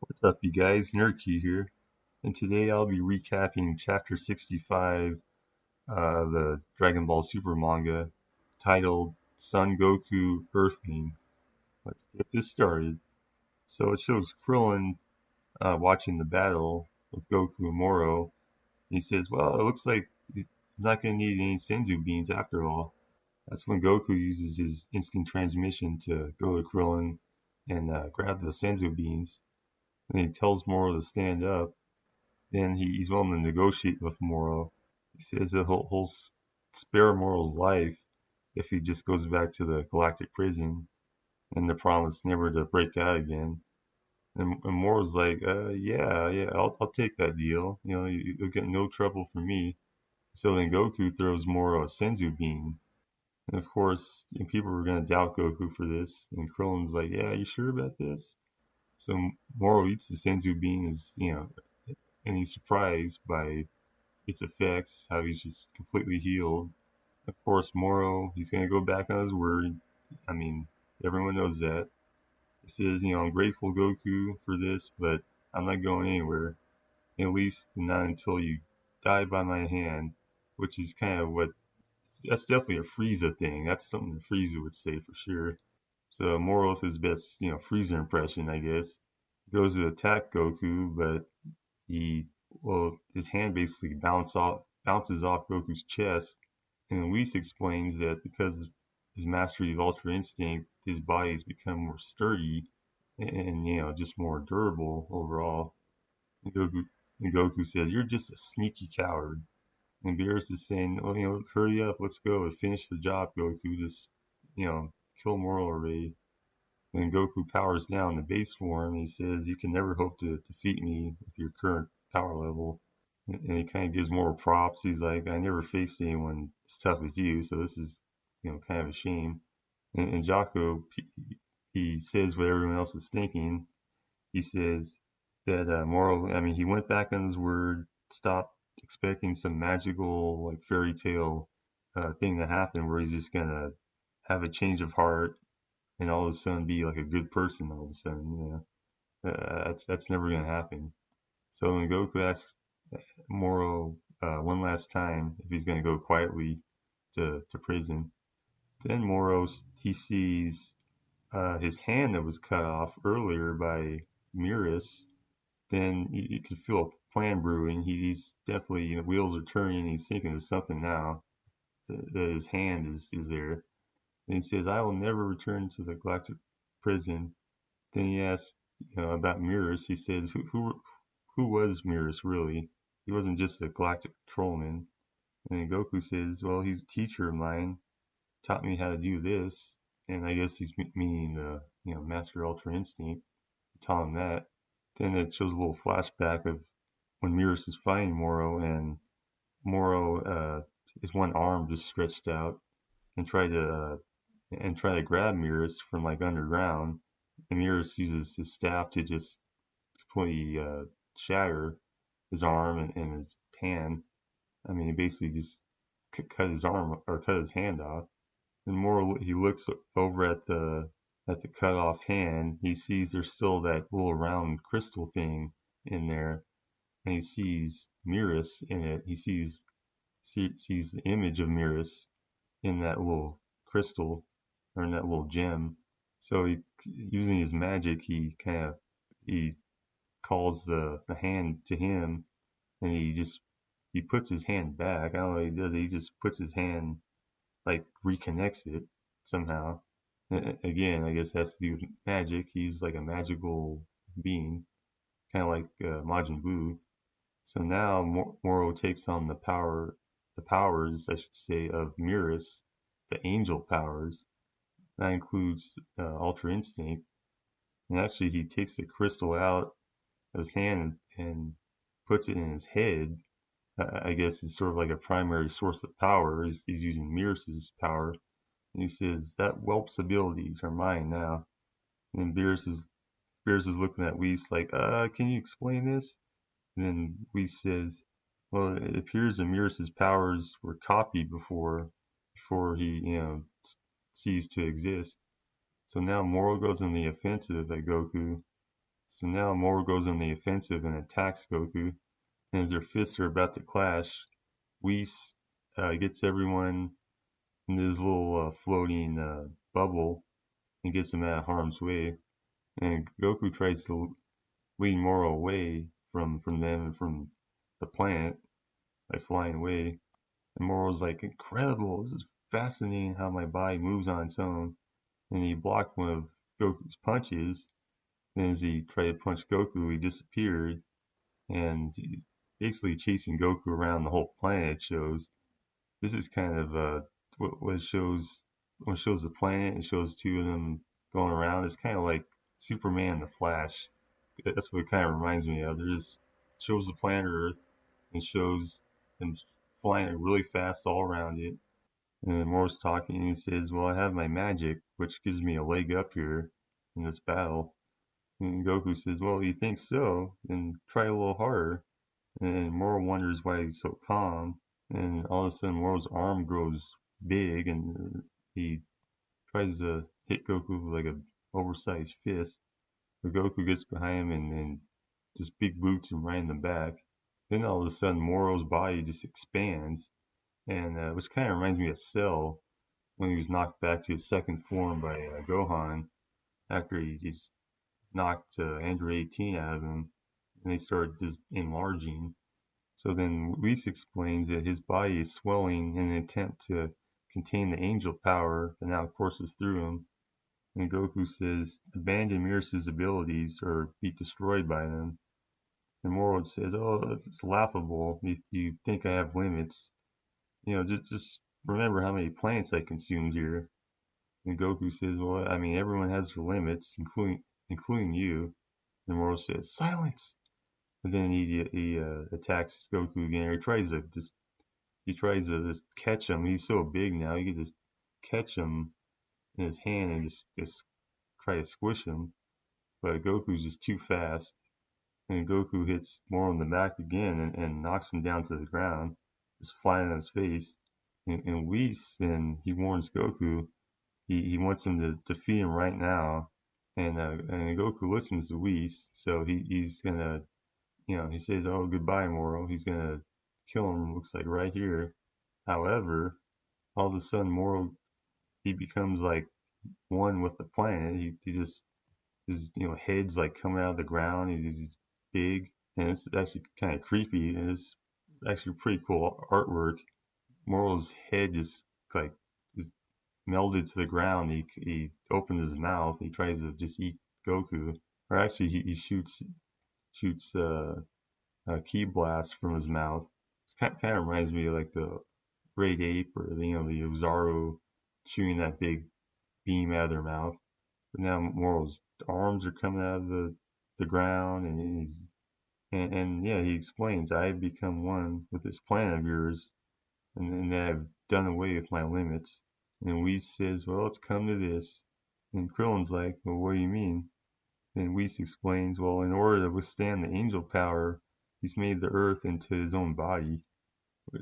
What's up, you guys? NerdKi here, and today I'll be recapping Chapter 65 of the Dragon Ball Super manga titled Son Goku Earthling. Let's get this started. So it shows Krillin watching the battle with Goku and Morro. He says, well, it looks like he's not going to need any Senzu beans after all. That's when Goku uses his instant transmission to go to Krillin and grab the Senzu beans. And he tells Morro to stand up. Then he's willing to negotiate with Morro. He says that he'll spare Morro's life if he just goes back to the galactic prison and the promise never to break out again. And Morro's like, yeah, I'll take that deal. You'll get no trouble from me. So then Goku throws Morro a Senzu bean. And of course, people were going to doubt Goku for this. And Krillin's like, yeah, you sure about this? So Morro eats the Senzu bean and he's surprised by its effects, how he's just completely healed. Of course, Morro, he's going to go back on his word. I mean, everyone knows that. He says, I'm grateful, Goku, for this, but I'm not going anywhere. At least not until you die by my hand, which is kind of that's definitely a Frieza thing. That's something Frieza would say for sure. So Morro with his best, Frieza impression, I guess, goes to attack Goku, but his hand basically bounces off Goku's chest, and Whis explains that because of his mastery of Ultra Instinct, his body has become more sturdy and just more durable overall. And Goku says, "You're just a sneaky coward." And Beerus is saying, "Well, hurry up, let's go and finish the job, Goku. Just kill Mortal already." And Goku powers down to base form. He says, "You can never hope to defeat me with your current power level." And he kind of gives more props. He's like, "I never faced anyone as tough as you, so this is, kind of a shame." And Jocko, he says what everyone else is thinking. He says that Morrow, I mean, he went back on his word, stopped expecting some magical, like fairy tale thing to happen where he's just gonna have a change of heart and all of a sudden be like a good person all of a sudden. That's never gonna happen. So when Goku asks Morrow one last time if he's going to go quietly to prison. Then Morrow, he sees his hand that was cut off earlier by Mirus. Then you can feel a plan brewing. He's definitely, wheels are turning. He's thinking of something now. That his hand is there. And he says, "I will never return to the galactic prison." Then he asks, about Mirus. He says, who was Mirus really? He wasn't just a galactic patrolman. And then Goku says, well, he's a teacher of mine, taught me how to do this. And I guess he's meaning the, Master Ultra Instinct, taught him that. Then it shows a little flashback of when Mirrors is fighting Morrow, and Morrow, his one arm just stretched out and try to grab Mirrors from like underground. And Mirrors uses his staff to just completely shatter his arm and his hand. I mean, he basically just cut his arm or cut his hand off. And more, he looks over at the cut off hand. He sees there's still that little round crystal thing in there, and he sees Mirus in it. He sees the image of Mirus in that little crystal or in that little gem. So using his magic, he calls the hand to him, and he puts his hand back. I don't know what he does. He just puts his hand, like reconnects it somehow. Again, I guess it has to do with magic. He's like a magical being, kind of like Majin Buu. So now Moro takes on the powers, I should say, of Mirrors, the angel powers. That includes Ultra Instinct. And actually, he takes the crystal out of his hand and puts it in his head. I guess it's sort of like a primary source of power. He's using Mirror's power. And he says, that whelp's abilities are mine now. And then Beerus is looking at Whis like, can you explain this? And then Whis says, well, it appears that Mirror's powers were copied before he, ceased to exist. So now Moro goes on the offensive at Goku, So now Morro goes on the offensive and attacks Goku. And as their fists are about to clash, Whis gets everyone in this little floating bubble and gets them out of harm's way. And Goku tries to lead Morro away from them and from the planet by flying away. And Morro's like, incredible, this is fascinating how my body moves on its own. And he blocked one of Goku's punches. And as he tried to punch Goku, he disappeared. And basically chasing Goku around the whole planet shows. This is kind of what shows when it shows the planet and shows two of them going around. It's kind of like Superman and the Flash. That's what it kind of reminds me of. There's shows the planet Earth and shows them flying really fast all around it. And then Morris talking and he says, "Well, I have my magic, which gives me a leg up here in this battle." And Goku says, "Well, you think so? Then try a little harder." And Morro wonders why he's so calm. And all of a sudden, Morro's arm grows big, and he tries to hit Goku with like a oversized fist. But Goku gets behind him and just big boots him right in the back. Then all of a sudden, Morro's body just expands, and which kind of reminds me of Cell when he was knocked back to his second form by Gohan after he just knocked Android 18 out of him, and they started just enlarging. So then Whis explains that his body is swelling in an attempt to contain the angel power that now courses through him. And Goku says, abandon Miras's abilities or be destroyed by them. And Morro says, oh, it's laughable. You think I have limits. Just remember how many planets I consumed here. And Goku says, well, I mean, everyone has their limits, including you. And Morro says, silence. And then he attacks Goku again. He tries to just catch him. He's so big now. He can just catch him in his hand and just try to squish him. But Goku's just too fast. And Goku hits Moro in the back again and knocks him down to the ground, just flying on his face. And Whis then he warns Goku. He wants him to defeat him right now. And Goku listens to Whis, so he's gonna he says, "Oh, goodbye, Morro." He's gonna kill him. Looks like right here. However, all of a sudden, Morro he becomes like one with the planet. He just his head's like coming out of the ground. He's big, and it's actually kind of creepy. And it's actually pretty cool artwork. Morro's head just like is melded to the ground. He opens his mouth. He tries to just eat Goku, or actually he shoots ki blast from his mouth. It kind of reminds me of like the great ape or the Ozaru shooting that big beam out of their mouth. But now Moral's arms are coming out of the ground, and yeah, he explains, I've become one with this planet of yours, and that I've done away with my limits. And Whis says, well, it's come to this. And Krillin's like, well, what do you mean? And Whis explains, well, in order to withstand the angel power, he's made the earth into his own body.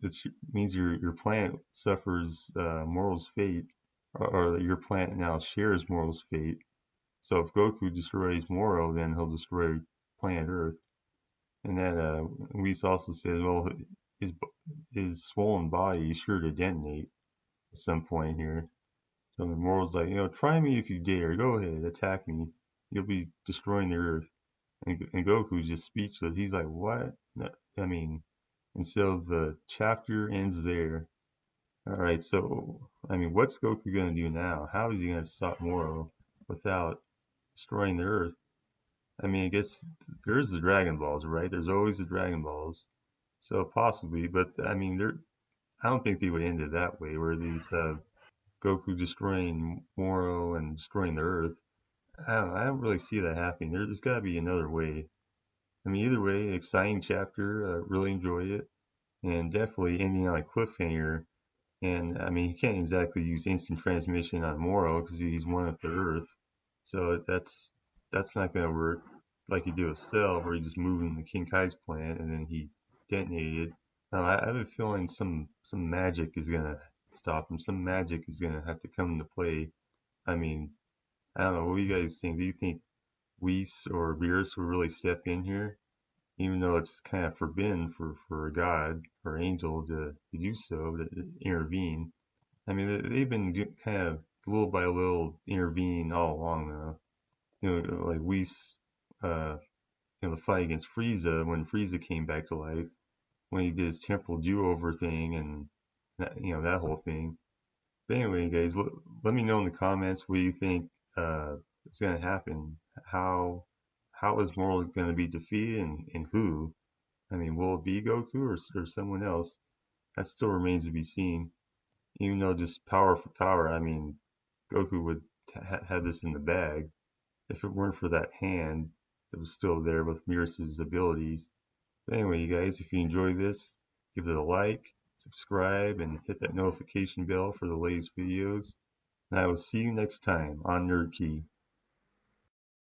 Which means your planet suffers Moral's fate, or that your planet now shares Moral's fate. So if Goku destroys Morro, then he'll destroy planet Earth. And then Whis also says, well, his his swollen body is sure to detonate at some point here. So then Morro's like, try me if you dare. Go ahead, attack me. You'll be destroying the Earth. And Goku's just speechless. He's like, what? No, I mean, and so the chapter ends there. All right, so I mean, what's Goku gonna do now? How is he gonna stop Morro without destroying the Earth? I mean, I guess there's the Dragon Balls, right? There's always the Dragon Balls, so possibly, but I mean, I don't think they would end it that way, where these Goku destroying Morro and destroying the Earth. I don't really see that happening. There's got to be another way. I mean, either way, exciting chapter. Really enjoyed it, and definitely ending on a cliffhanger. And I mean, you can't exactly use instant transmission on Morrow because he's one with the Earth. So that's not going to work like you do with Cell, where you just move him to King Kai's planet and then he detonated. Now, I have a feeling some magic is going to stop him. Some magic is going to have to come into play. I mean, I don't know. What do you guys think? Do you think Whis or Beerus would really step in here, even though it's kind of forbidden for a god or angel to do so, to intervene. I mean, they've been kind of little by little intervening all along, though. Like Whis, uh, the fight against Frieza, when Frieza came back to life, when he did his temporal do-over thing and that whole thing. But anyway, guys, let me know in the comments what you think is going to happen. How is Morro going to be defeated, and who? I mean, will it be Goku or someone else? That still remains to be seen. Even though just power for power, I mean, Goku would have this in the bag if it weren't for that hand that was still there with Beerus's abilities. But anyway, you guys, if you enjoy this, give it a like, subscribe, and hit that notification bell for the latest videos. And I will see you next time on NerdKi.